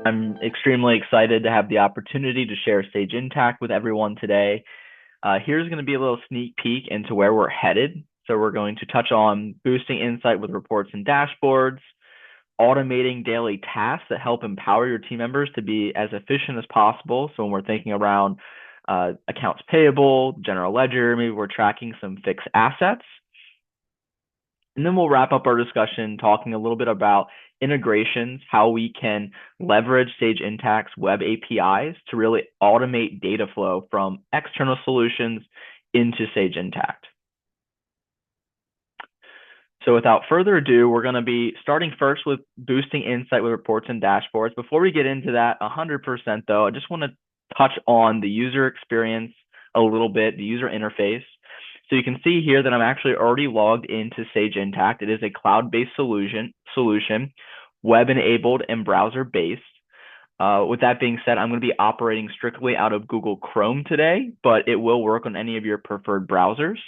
I'm extremely excited to have the opportunity to share Sage Intacct with everyone today. Here's going to be a little sneak peek into where we're headed. So we're going to touch on boosting insight with reports and dashboards, automating daily tasks that help empower your team members to be as efficient as possible. So when we're thinking around accounts payable, general ledger, maybe we're tracking some fixed assets. And then we'll wrap up our discussion talking a little bit about integrations, how we can leverage Sage Intacct's web APIs to really automate data flow from external solutions into Sage Intacct. So without further ado, we're going to be starting first with boosting insight with reports and dashboards. Before we get into that 100% though, I just want to touch on the user experience a little bit, the user interface. So you can see here that I'm actually already logged into Sage Intacct. It is a cloud-based solution, web-enabled and browser-based. With that being said, I'm going to be operating strictly out of Google Chrome today, but it will work on any of your preferred browsers.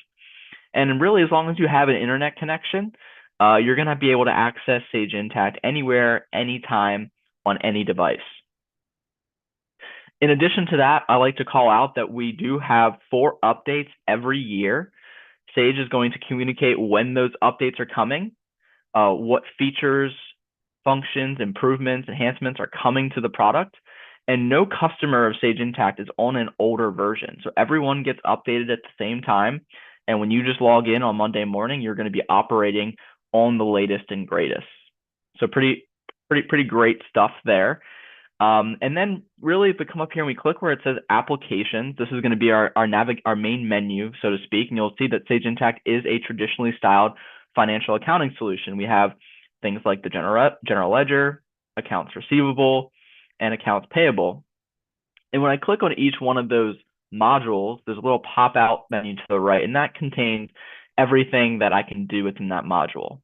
And really, as long as you have an internet connection, you're going to be able to access Sage Intacct anywhere, anytime, on any device. In addition to that, I like to call out that we do have 4 updates every year. Sage is going to communicate when those updates are coming, what features, functions, improvements, enhancements are coming to the product, and no customer of Sage Intacct is on an older version. So everyone gets updated at the same time. And when you just log in on Monday morning, you're going to be operating on the latest and greatest. So pretty great stuff there. And then really, if we come up here and we click where it says applications, this is going to be our main menu, so to speak. And you'll see that Sage Intacct is a traditionally styled financial accounting solution. We have things like the general ledger, accounts receivable, and accounts payable. And when I click on each one of those modules, there's a little pop-out menu to the right, and that contains everything that I can do within that module.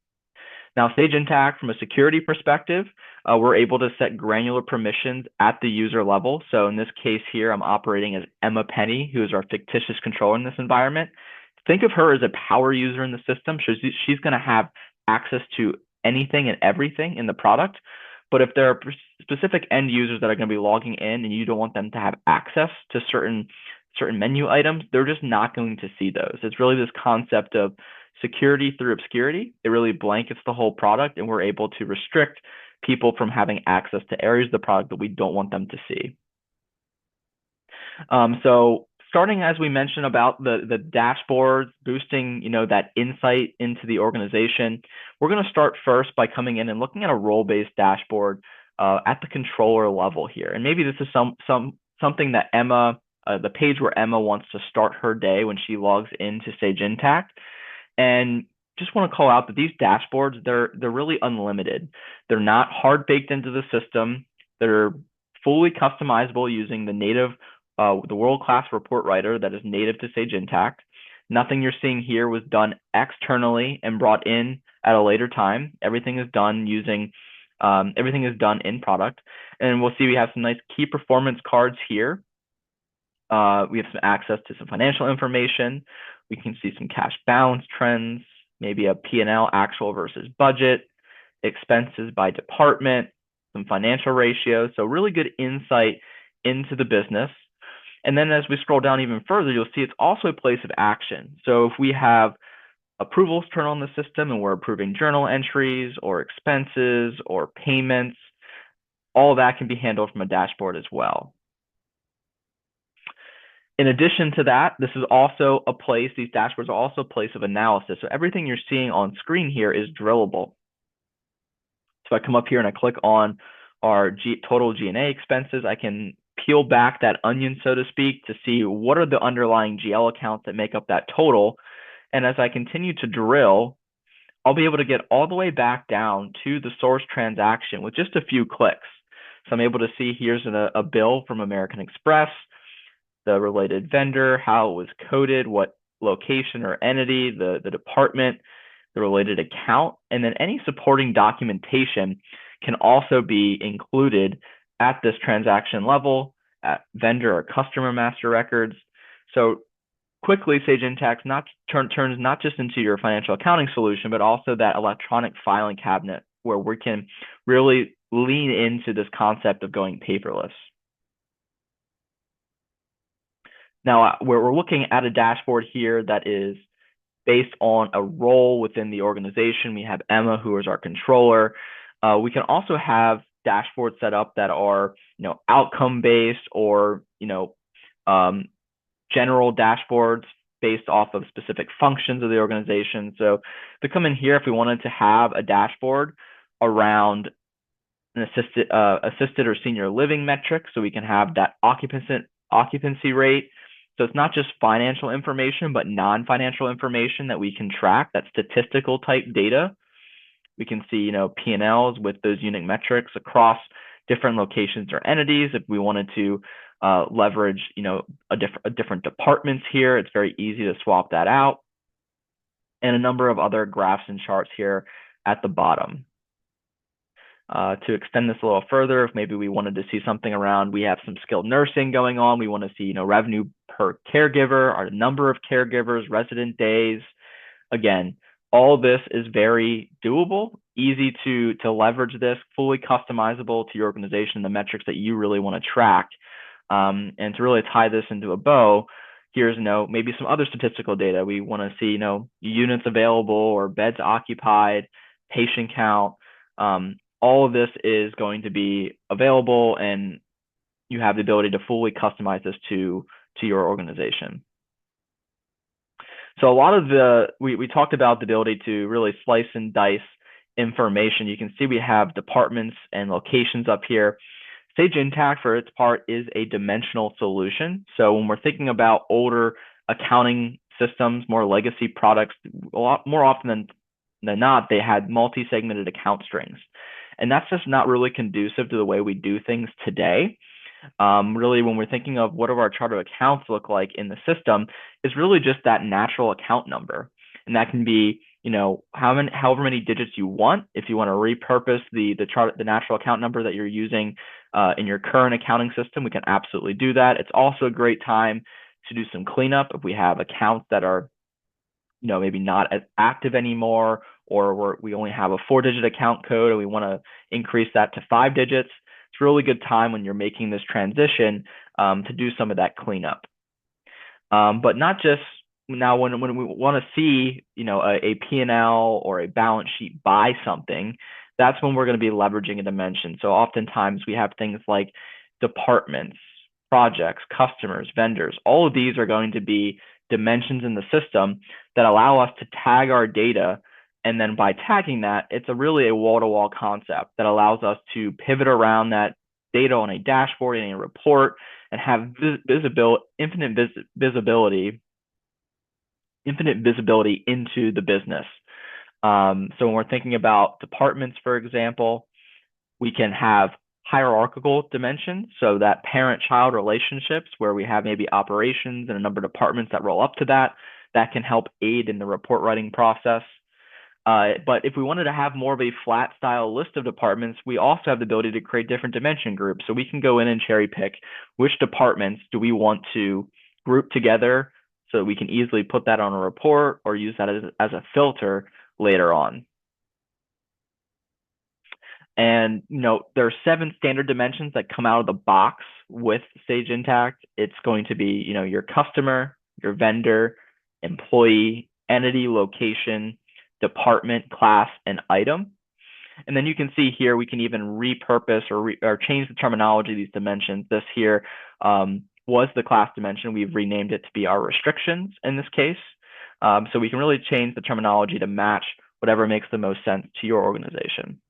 Now, Sage Intacct, from a security perspective, we're able to set granular permissions at the user level. So in this case here, I'm operating as Emma Penny, who is our fictitious controller in this environment. Think of her as a power user in the system. She's going to have access to anything and everything in the product. But if there are specific end users that are going to be logging in and you don't want them to have access to certain menu items, they're just not going to see those. It's really this concept of security through obscurity. It really blankets the whole product, and we're able to restrict people from having access to areas of the product that we don't want them to see. So starting, as we mentioned, about the dashboards, boosting that insight into the organization, we're going to start first by coming in and looking at a role-based dashboard at the controller level here. And maybe this is something that Emma, the page where Emma wants to start her day when she logs into Sage Intacct. And just want to call out that these dashboards, they're really unlimited. They're not hard baked into the system. They're fully customizable using the world-class report writer that is native to Sage Intacct. Nothing you're seeing here was done externally and brought in at a later time. Everything is done in product. And we'll see we have some nice key performance cards here. We have some access to some financial information. We can see some cash balance trends, maybe a P&L actual versus budget, expenses by department, some financial ratios. So really good insight into the business. And then as we scroll down even further, you'll see it's also a place of action. So if we have approvals turn on the system and we're approving journal entries or expenses or payments, all of that can be handled from a dashboard as well. In addition to that, this is also a place, these dashboards are also a place of analysis. So everything you're seeing on screen here is drillable. So I come up here and I click on our total G&A expenses. I can peel back that onion, so to speak, to see what are the underlying GL accounts that make up that total. And as I continue to drill, I'll be able to get all the way back down to the source transaction with just a few clicks. So I'm able to see here's a bill from American Express, the related vendor, how it was coded, what location or entity, the department, the related account, and then any supporting documentation can also be included at this transaction level, at vendor or customer master records. So quickly, Sage Intacct turns not just into your financial accounting solution, but also that electronic filing cabinet where we can really lean into this concept of going paperless. Now, we're looking at a dashboard here that is based on a role within the organization. We have Emma, who is our controller. We can also have dashboards set up that are, outcome-based or, general dashboards based off of specific functions of the organization. So to come in here, if we wanted to have a dashboard around an assisted or senior living metric, so we can have that occupancy rate. So it's not just financial information, but non-financial information that we can track, that statistical type data. We can see, P&Ls with those unique metrics across different locations or entities. If we wanted to leverage, different departments here, it's very easy to swap that out. And a number of other graphs and charts here at the bottom. To extend this a little further, if maybe we wanted to see something around, we have some skilled nursing going on. We want to see, revenue per caregiver, our number of caregivers, resident days. Again, all this is very doable, easy to leverage this, fully customizable to your organization, the metrics that you really want to track. And to really tie this into a bow, here's, maybe some other statistical data. We want to see, units available or beds occupied, patient count. All of this is going to be available, and you have the ability to fully customize this to your organization. So a lot of we talked about the ability to really slice and dice information. You can see we have departments and locations up here. Sage Intacct, for its part, is a dimensional solution. So when we're thinking about older accounting systems, more legacy products, a lot more often than not, they had multi-segmented account strings. And that's just not really conducive to the way we do things today. Really, when we're thinking of what do our chart of accounts look like in the system, is really just that natural account number. And that can be, however many digits you want. If you want to repurpose the natural account number that you're using in your current accounting system, we can absolutely do that. It's also a great time to do some cleanup if we have accounts that are, maybe not as active anymore, or we only have a 4-digit account code and we want to increase that to 5 digits. It's a really good time when you're making this transition to do some of that cleanup. But not just now when we want to see, a P&L or a balance sheet by something, that's when we're going to be leveraging a dimension. So oftentimes we have things like departments, projects, customers, vendors. All of these are going to be dimensions in the system that allow us to tag our data. And then by tagging that, it's really a wall-to-wall concept that allows us to pivot around that data on a dashboard, in a report, and have infinite visibility into the business. So when we're thinking about departments, for example, we can have hierarchical dimensions, so that parent-child relationships where we have maybe operations and a number of departments that roll up to that can help aid in the report writing process. But if we wanted to have more of a flat style list of departments, we also have the ability to create different dimension groups. So we can go in and cherry pick which departments do we want to group together so we can easily put that on a report or use that as a filter later on. And there are 7 standard dimensions that come out of the box with Sage Intacct. It's going to be your customer, your vendor, employee, entity, location, department, class, and item. And then you can see here we can even repurpose or change the terminology of these dimensions. This here was the class dimension. We've renamed it to be our restrictions in this case. So we can really change the terminology to match whatever makes the most sense to your organization.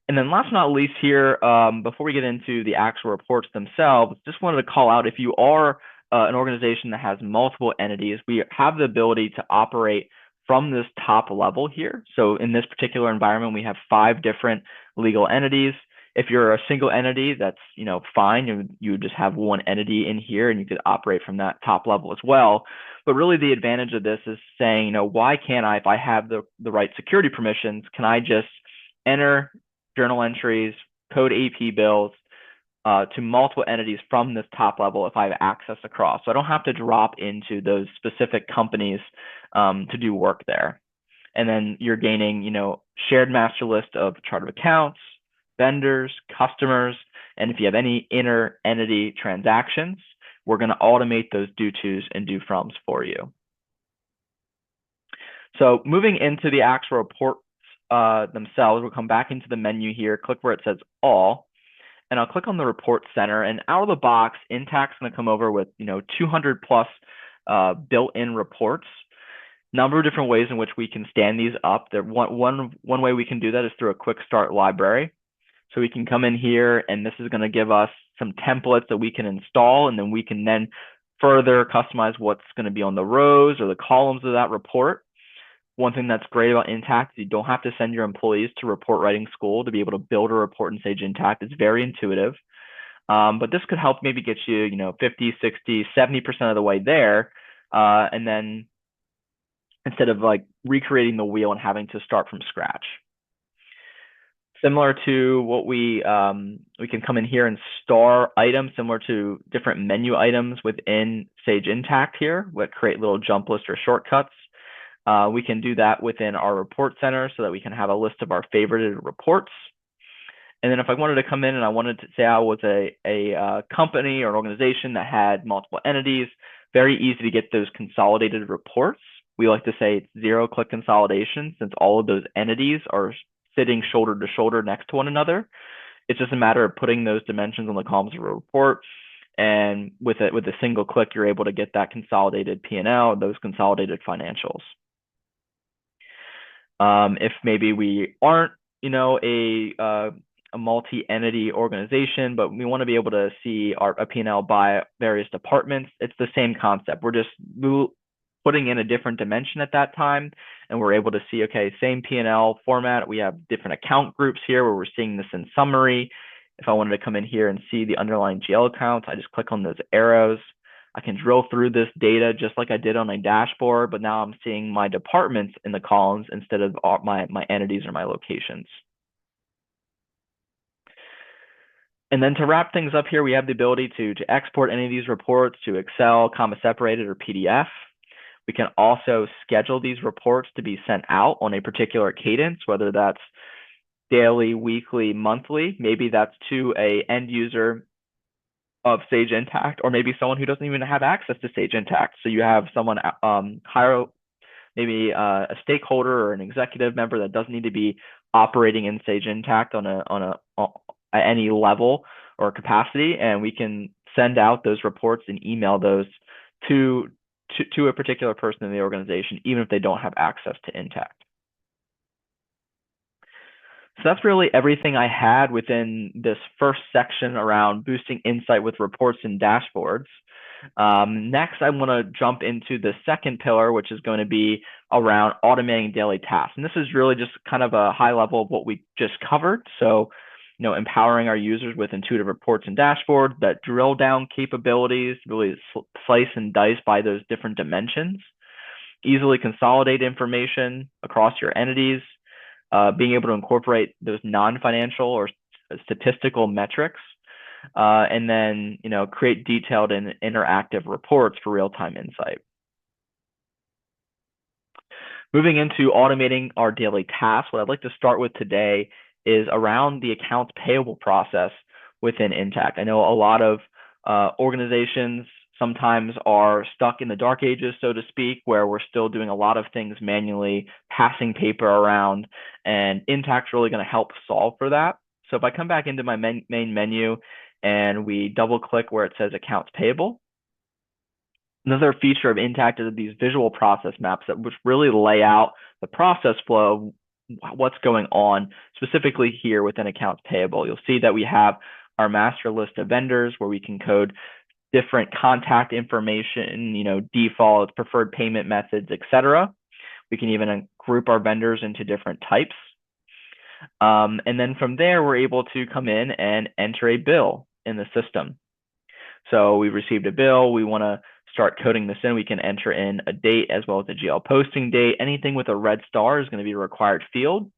And then last but not least here, before we get into the actual reports themselves, just wanted to call out, if you are an organization that has multiple entities, we have the ability to operate from this top level here. So in this particular environment, we have 5 different legal entities. If you're a single entity, that's fine. You just have one entity in here, and you could operate from that top level as well. But really, the advantage of this is saying, why can't I, if I have the right security permissions, can I just enter journal entries, code AP bills to multiple entities from this top level if I have access across. So I don't have to drop into those specific companies to do work there. And then you're gaining, shared master list of chart of accounts, vendors, customers, and if you have any inter-entity transactions, we're going to automate those due tos and due froms for you. So moving into the actual reports themselves, we'll come back into the menu here, click where it says all, and I'll click on the report center, and out of the box, Intacct's going to come over with 200 plus built-in reports. Number of different ways in which we can stand these up. One way we can do that is through a quick start library. So we can come in here, and this is going to give us some templates that we can install, and then we can then further customize what's going to be on the rows or the columns of that report. One thing that's great about Intacct is you don't have to send your employees to report writing school to be able to build a report in Sage Intacct. It's very intuitive. But this could help maybe get you, 50, 60, 70% of the way there. And then instead of like recreating the wheel and having to start from scratch. Similar to what we can come in here and star items, similar to different menu items within Sage Intacct here, that create little jump lists or shortcuts. We can do that within our report center so that we can have a list of our favorited reports. And then if I wanted to come in and I wanted to say I was a company or an organization that had multiple entities, very easy to get those consolidated reports. We like to say it's zero-click consolidation since all of those entities are sitting shoulder to shoulder next to one another. It's just a matter of putting those dimensions on the columns of a report. And with a single click, you're able to get that consolidated P&L, those consolidated financials. If maybe we aren't, a multi-entity organization, but we want to be able to see a P&L by various departments, it's the same concept. We're just putting in a different dimension at that time, and we're able to see, okay, same P&L format. We have different account groups here where we're seeing this in summary. If I wanted to come in here and see the underlying GL accounts, I just click on those arrows. I can drill through this data just like I did on a dashboard, but now I'm seeing my departments in the columns instead of my entities or my locations. And then to wrap things up here, we have the ability to export any of these reports to Excel, comma separated, or PDF. We can also schedule these reports to be sent out on a particular cadence, whether that's daily, weekly, monthly. Maybe that's to an end user of Sage Intacct, or maybe someone who doesn't even have access to Sage Intacct. So you have someone hire maybe a stakeholder or an executive member that doesn't need to be operating in Sage Intacct at any level or capacity, and we can send out those reports and email those to a particular person in the organization, even if they don't have access to Intacct. So that's really everything I had within this first section around boosting insight with reports and dashboards. Next, I want to jump into the second pillar, which is going to be around automating daily tasks. And this is really just kind of a high level of what we just covered. So, empowering our users with intuitive reports and dashboards that drill down capabilities, really slice and dice by those different dimensions, easily consolidate information across your entities, being able to incorporate those non-financial or statistical metrics, and then create detailed and interactive reports for real-time insight. Moving into automating our daily tasks, what I'd like to start with today is around the accounts payable process within Intacct. I know a lot of organizations sometimes are stuck in the dark ages, so to speak, where we're still doing a lot of things manually, passing paper around, and Intacct's really going to help solve for that. So if I come back into my main menu and we double click where it says accounts payable, another feature of Intacct is these visual process maps which really lay out the process flow of what's going on specifically here within accounts payable. You'll see that we have our master list of vendors where we can code different contact information, defaults, preferred payment methods, etc. We can even group our vendors into different types. And then from there, we're able to come in and enter a bill in the system. So we received a bill. We want to start coding this in. We can enter in a date as well as a GL posting date. Anything with a red star is going to be a required field.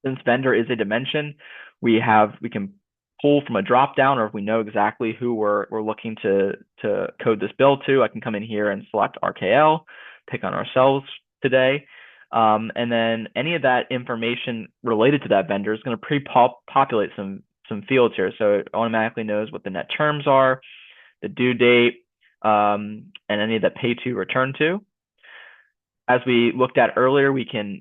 Since vendor is a dimension, we can pull from a drop down, or if we know exactly who we're looking to code this bill to, I can come in here and select RKL, pick on ourselves today. And then any of that information related to that vendor is going to pre-populate some fields here. So it automatically knows what the net terms are, the due date, and any of the pay to return to. As we looked at earlier, we can,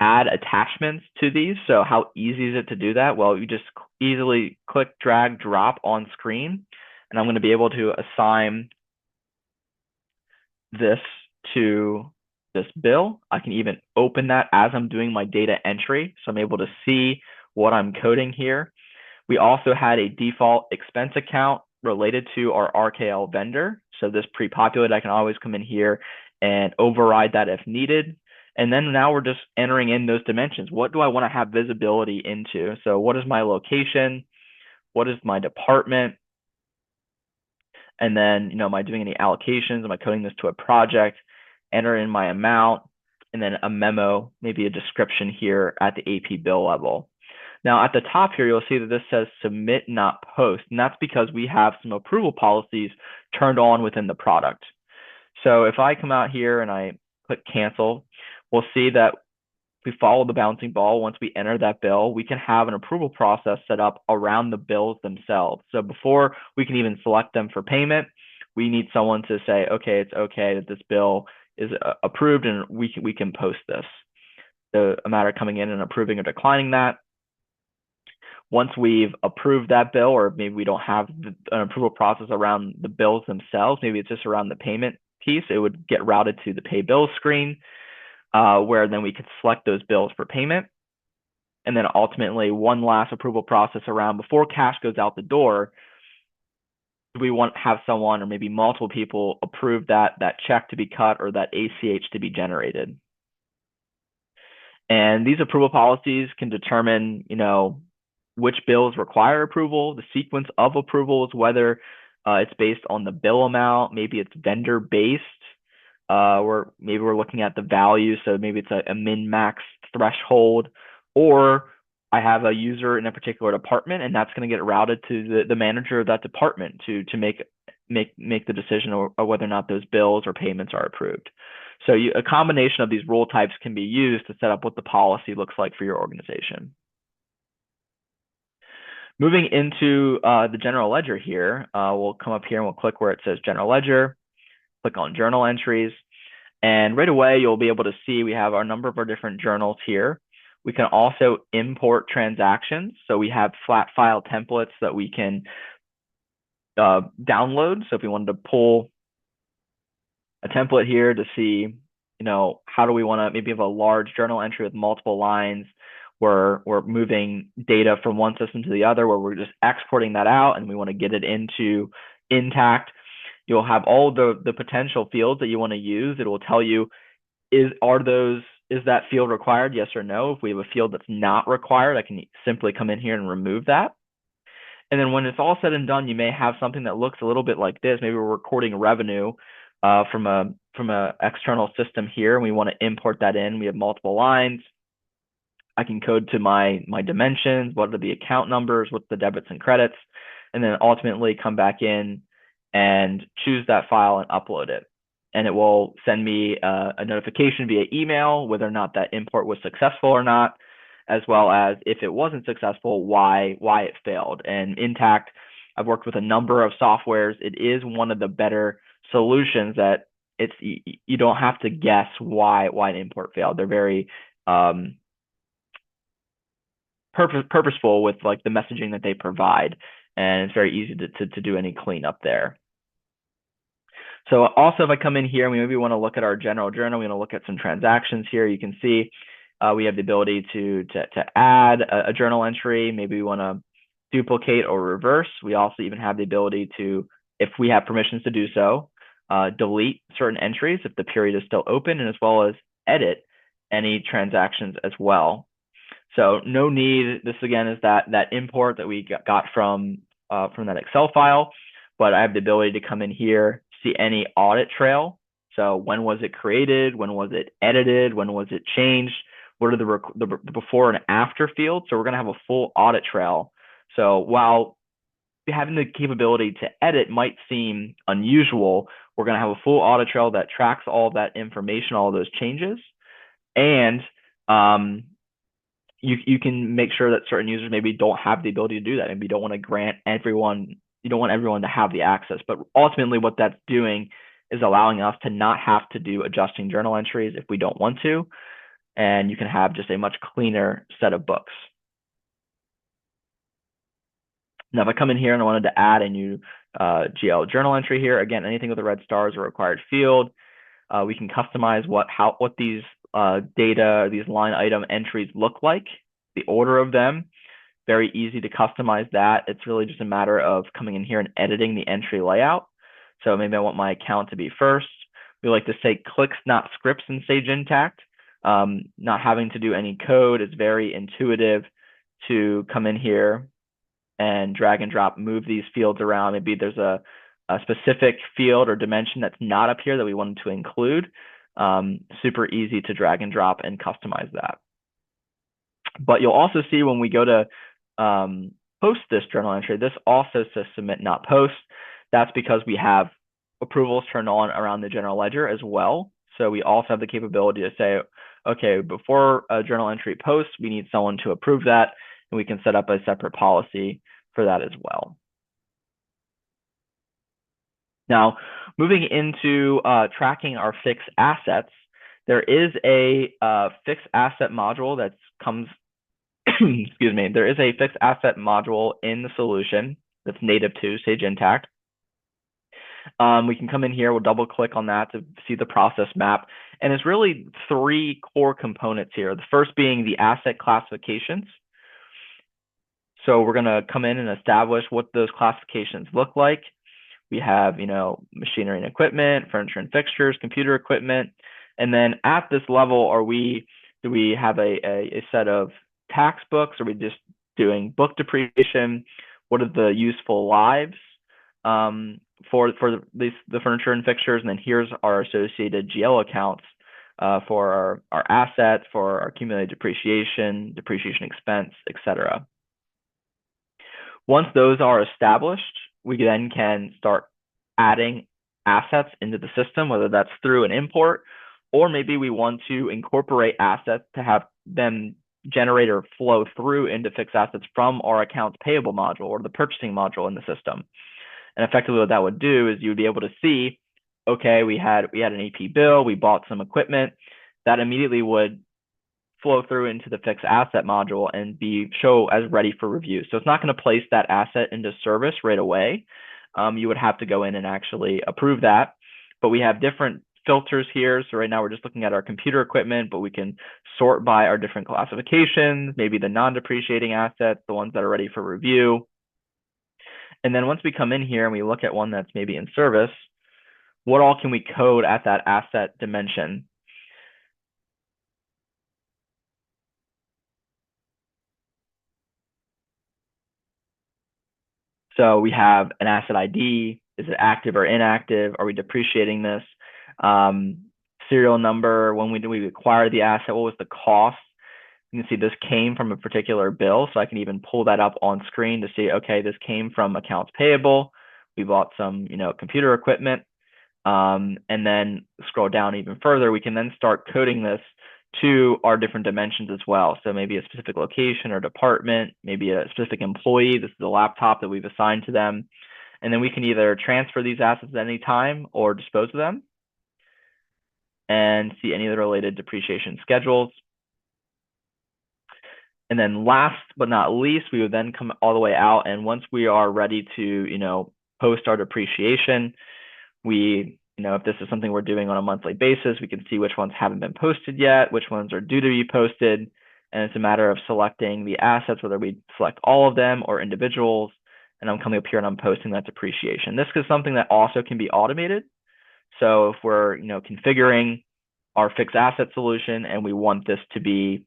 add attachments to these. So how easy is it to do that? Well, you just easily click, drag, drop on screen, and I'm going to be able to assign this to this bill. I can even open that as I'm doing my data entry. So I'm able to see what I'm coding here. We also had a default expense account related to our RKL vendor. So this pre-populated, I can always come in here and override that if needed. And then now we're just entering in those dimensions. What do I want to have visibility into? So what is my location? What is my department? And then, am I doing any allocations? Am I coding this to a project? Enter in my amount, and then a memo, maybe a description here at the AP bill level. Now at the top here, you'll see that this says submit, not post. And that's because we have some approval policies turned on within the product. So if I come out here and I click cancel, we'll see that we follow the bouncing ball. Once we enter that bill, we can have an approval process set up around the bills themselves. So before we can even select them for payment, we need someone to say, okay, it's okay that this bill is approved and we can post this. The matter coming in and approving or declining that. Once we've approved that bill, or maybe we don't have an approval process around the bills themselves, maybe it's just around the payment piece, it would get routed to the pay bills screen, where then we could select those bills for payment. And then ultimately, one last approval process around before cash goes out the door, we want to have someone or maybe multiple people approve that check to be cut or that ACH to be generated. And these approval policies can determine, which bills require approval, the sequence of approvals, whether it's based on the bill amount, maybe it's vendor based, or maybe we're looking at the value. So maybe it's a min-max threshold, or I have a user in a particular department, and that's going to get routed to the manager of that department to make the decision of whether or not those bills or payments are approved. So a combination of these rule types can be used to set up what the policy looks like for your organization. Moving into the general ledger here, we'll come up here and we'll click where it says general ledger, click on journal entries, and right away you'll be able to see we have our number of our different journals here. We can also import transactions. So we have flat file templates that we can download. So if we wanted to pull a template here to see, how do we want to maybe have a large journal entry with multiple lines where we're moving data from one system to the other, where we're just exporting that out and we want to get it into Intacct. You'll have all the potential fields that you want to use. It will tell you, is that field required? Yes or no. If we have a field that's not required, I can simply come in here and remove that. And then when it's all said and done, you may have something that looks a little bit like this. Maybe we're recording revenue from a external system here, and we want to import that in. We have multiple lines. I can code to my dimensions, what are the account numbers, what's the debits and credits, and then ultimately come back in and choose that file and upload it. And it will send me a notification via email whether or not that import was successful or not, as well as if it wasn't successful, why it failed. And Intacct, I've worked with a number of softwares. It is one of the better solutions that you don't have to guess why an import failed. They're very purposeful with like the messaging that they provide, and it's very easy to do any cleanup there. So also, if I come in here and we maybe want to look at our general journal, we want to look at some transactions here. You can see we have the ability to add a journal entry. Maybe we want to duplicate or reverse. We also even have the ability to, if we have permissions to do so, delete certain entries if the period is still open, and as well as edit any transactions as well. So no need. This again is that import that we got from that Excel file, but I have the ability to come in here, see any audit trail. So when was it created? When was it edited? When was it changed? What are the before and after fields? So we're going to have a full audit trail. So while having the capability to edit might seem unusual, we're going to have a full audit trail that tracks all of that information, all of those changes. And you can make sure that certain users maybe don't have the ability to do that. Maybe you don't want to grant everyone, you don't want everyone to have the access. But ultimately, what that's doing is allowing us to not have to do adjusting journal entries if we don't want to. And you can have just a much cleaner set of books. Now, if I come in here and I wanted to add a new GL journal entry here, again, anything with the red stars or required field, we can customize what these data, these line item entries look like, the order of them. Very easy to customize that. It's really just a matter of coming in here and editing the entry layout. So maybe I want my account to be first. We like to say clicks, not scripts in Sage Intacct. Not having to do any code. It's very intuitive to come in here and drag and drop, move these fields around. Maybe there's a specific field or dimension that's not up here that we wanted to include. Super easy to drag and drop and customize that. But you'll also see when we go to post this journal entry, this also says submit, not post. That's because we have approvals turned on around the general ledger as well. So we also have the capability to say, okay, before a journal entry posts, we need someone to approve that, and we can set up a separate policy for that as well. Now, moving into tracking our fixed assets, there is a fixed asset module that comes, excuse me, there is a fixed asset module in the solution that's native to Sage Intacct. We can come in here, we'll double click on that to see the process map. And it's really three core components here. The first being the asset classifications. So we're gonna come in and establish what those classifications look like. We have, machinery and equipment, furniture and fixtures, computer equipment. And then at this level, do we have a set of tax books? Are we just doing book depreciation? What are the useful lives for the furniture and fixtures? And then here's our associated GL accounts for our assets, for our accumulated depreciation expense, etc. Once those are established, we then can start adding assets into the system, whether that's through an import, or maybe we want to incorporate assets to have them generate or flow through into fixed assets from our accounts payable module or the purchasing module in the system. And effectively what that would do is you'd be able to see, okay, we had an AP bill, we bought some equipment, that immediately would flow through into the fixed asset module and show as ready for review. So it's not going to place that asset into service right away. You would have to go in and actually approve that. But we have different filters here. So right now we're just looking at our computer equipment, but we can sort by our different classifications, maybe the non-depreciating assets, the ones that are ready for review. And then once we come in here and we look at one that's maybe in service, what all can we code at that asset dimension? So we have an asset ID. Is it active or inactive? Are we depreciating this? Serial number, when we acquire the asset, what was the cost? You can see this came from a particular bill, so I can even pull that up on screen to see, okay, this came from accounts payable. We bought some, computer equipment. And then scroll down even further, we can then start coding this to our different dimensions as well. So maybe a specific location or department, maybe a specific employee. This is the laptop that we've assigned to them. And then we can either transfer these assets at any time or dispose of them and see any of the related depreciation schedules. And then last but not least, we would then come all the way out. And once we are ready to, post our depreciation, if this is something we're doing on a monthly basis, we can see which ones haven't been posted yet, which ones are due to be posted. And it's a matter of selecting the assets, whether we select all of them or individuals. And I'm coming up here and I'm posting that depreciation. This is something that also can be automated. So if we're, configuring our fixed asset solution and we want this to be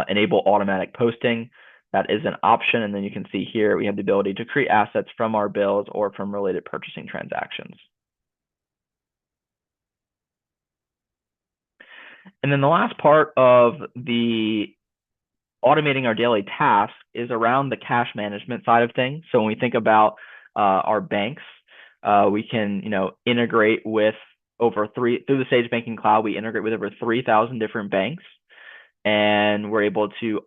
enable automatic posting, that is an option. And then you can see here, we have the ability to create assets from our bills or from related purchasing transactions. And then the last part of the automating our daily tasks is around the cash management side of things. So when we think about our banks, we can, integrate with through the Sage Banking Cloud, we integrate with over 3,000 different banks, and we're able to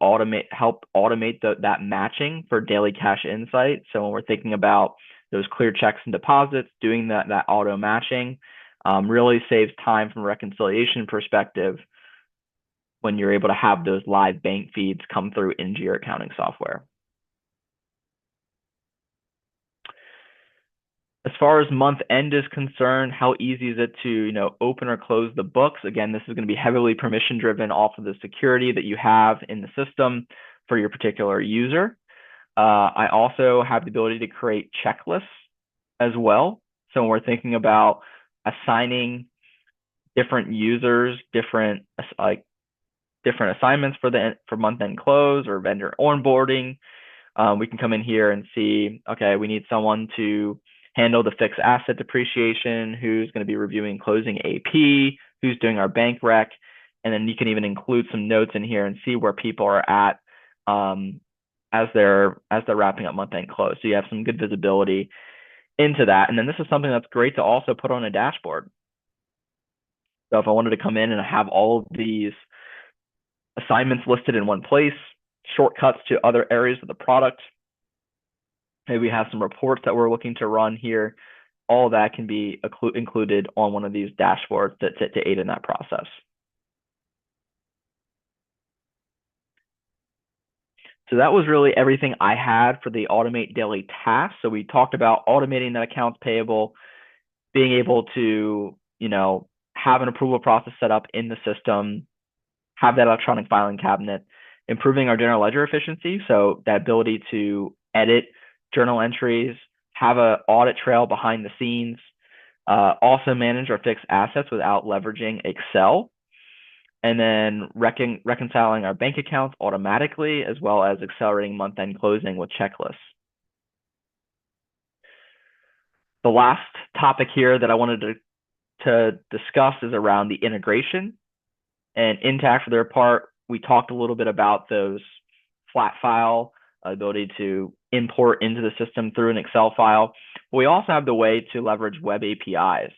help automate that matching for daily cash insight. So when we're thinking about those clear checks and deposits, doing that auto matching really saves time from a reconciliation perspective when you're able to have those live bank feeds come through into your accounting software. As far as month end is concerned, how easy is it to open or close the books? Again, this is going to be heavily permission driven off of the security that you have in the system for your particular user. I also have the ability to create checklists as well. So when we're thinking about assigning different users different assignments for month end close or vendor onboarding, we can come in here and see, okay, we need someone to handle the fixed asset depreciation, who's going to be reviewing closing AP, who's doing our bank rec, and then you can even include some notes in here and see where people are at as they're wrapping up month end close. So you have some good visibility into that. And then this is something that's great to also put on a dashboard. So if I wanted to come in and have all of these assignments listed in one place, shortcuts to other areas of the product, maybe we have some reports that we're looking to run here, all that can be included on one of these dashboards to aid in that process. So that was really everything I had for the automate daily tasks. So we talked about automating that accounts payable, being able to, have an approval process set up in the system, have that electronic filing cabinet, improving our general ledger efficiency. So that ability to edit journal entries, have an audit trail behind the scenes, also manage our fixed assets without leveraging Excel, and then reconciling our bank accounts automatically, as well as accelerating month-end closing with checklists. The last topic here that I wanted to discuss is around the integration. And Intacct, for their part, we talked a little bit about those flat file, ability to import into the system through an Excel file. But we also have the way to leverage web APIs.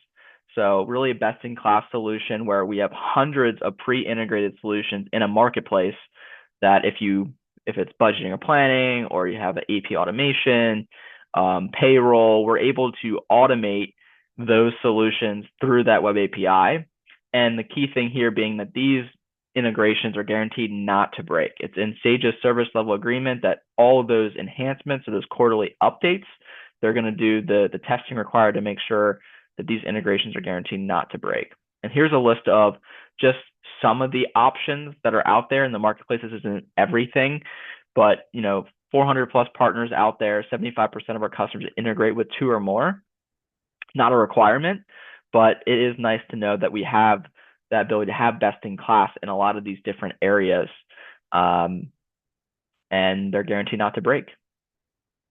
So really a best-in-class solution where we have hundreds of pre-integrated solutions in a marketplace that if it's budgeting or planning, or you have an AP automation, payroll, we're able to automate those solutions through that web API. And the key thing here being that these integrations are guaranteed not to break. It's in Sage's service level agreement that all of those enhancements or those quarterly updates, they're going to do the testing required to make sure that these integrations are guaranteed not to break. And here's a list of just some of the options that are out there in the marketplace. This isn't everything, but 400 plus partners out there, 75% of our customers integrate with 2 or more. Not a requirement, but it is nice to know that we have that ability to have best in class in a lot of these different areas, and they're guaranteed not to break.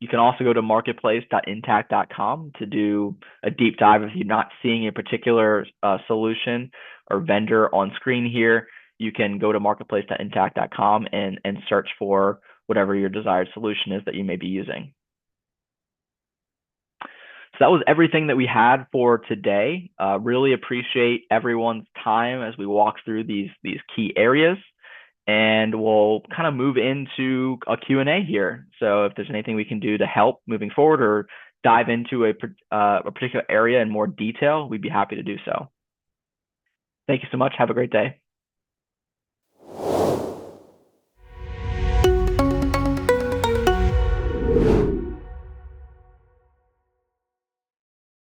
You can also go to marketplace.intacct.com to do a deep dive if you're not seeing a particular solution or vendor on screen here. You can go to marketplace.intacct.com and search for whatever your desired solution is that you may be using. So that was everything that we had for today. Really appreciate everyone's time as we walk through these key areas, and we'll kind of move into a Q&A here. So if there's anything we can do to help moving forward or dive into a particular area in more detail, we'd be happy to do so. Thank you so much. Have a great day.